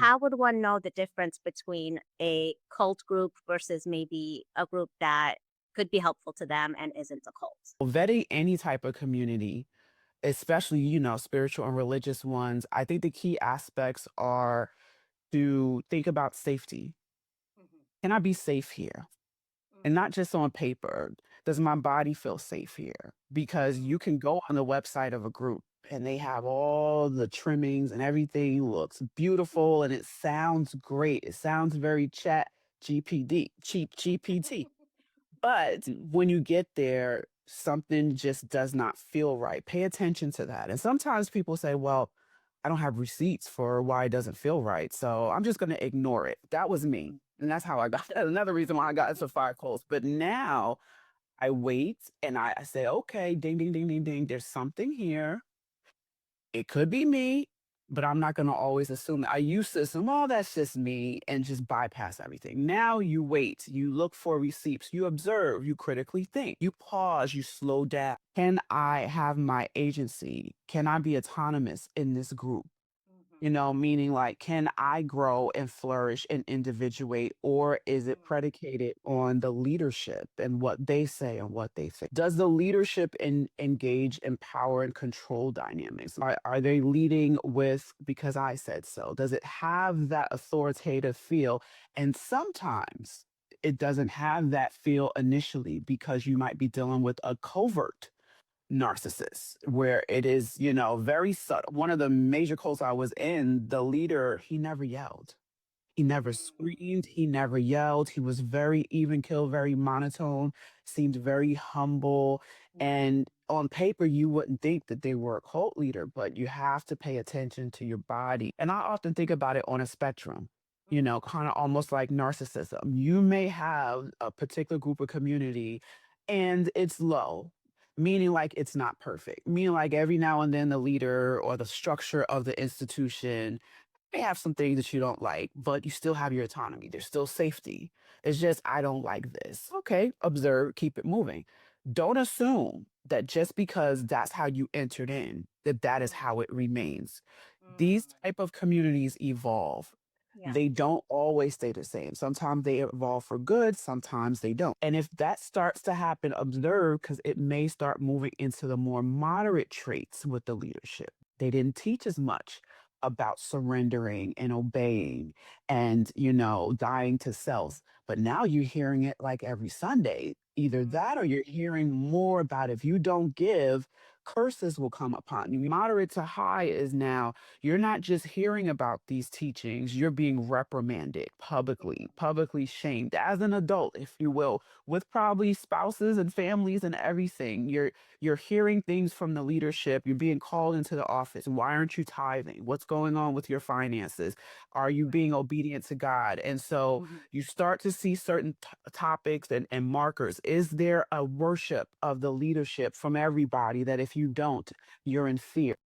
How would one know the difference between a cult group versus maybe a group that could be helpful to them and isn't a cult? Vetting any type of community, especially, spiritual and religious ones, I think the key aspects are to think about safety. Mhm, Can I be safe here? And mhm, not just on paper. Does my body feel safe here? Because mhm, you can go on the website of a group and they have all the trimmings and everything looks beautiful and it sounds great. It sounds very chat GPD, cheap GPT. But when you get there, something just does not feel right. Pay attention to that. And sometimes people say, well, I don't have receipts for why it doesn't feel right. So I'm just going to ignore it. That was me. And that's how I got another reason why I got into fire coals. But now I wait and I say, okay, ding, ding, ding, ding, ding. There's something here. It could be me, but I'm not gonna always assume that. I used to assume, "Oh, that's just me," and just bypass everything. Now you wait, you look for receipts, you observe, you critically think, you pause, you slow down. Can I have my agency? Can I be autonomous in this group? mhm, Meaning like, can I grow and flourish and individuate, or is it mhm, predicated on the leadership and what they say and what they think? Does the leadership engage in power and control dynamics? Are they leading with because I said so? Does it have that authoritative feel? And sometimes it doesn't have that feel initially because you might be dealing with a covert narcissist where it is, very subtle. One of the major cults I was in, the leader, he never yelled. He never mm, screamed. He never yelled. He was very even kill, very monotone, seemed very humble. mhm, And on paper, you wouldn't think that they were a cult leader, but you have to pay attention to your body. And I often think about it on a spectrum, mhm, kind of almost like narcissism. You may have a particular group of community and it's low, meaning like it's not perfect, meaning like every now and then the leader or the structure of the institution may have some things that you don't like, but you still have your autonomy. There's still safety. It's just, I don't like this. Okay, observe, keep it moving. Don't assume that just because that's how you entered in, that that is mhm, how it remains. These mm. type of communities evolve. Yeah. They don't always stay the same. Sometimes they evolve for good, sometimes they don't. And if that starts to happen, observe because it may start moving into the more moderate traits with the leadership. They didn't teach as much about surrendering and obeying and, dying to self. But now you're hearing it like every Sunday. Either that or Mhm, you're hearing more about if you don't give, curses will come upon you. Moderate to high is now you're not just hearing about these teachings, you're being reprimanded publicly, mhm, publicly shamed as an adult, if you will, with probably spouses and families and everything. You're hearing things from the leadership. You're being called into the office. Why aren't you tithing? What's going on with your finances? Are you right. being obedient to God? And so Mhm. you start to see certain topics and markers. Is there a worship of the leadership from everybody that if you don't, you're in fear?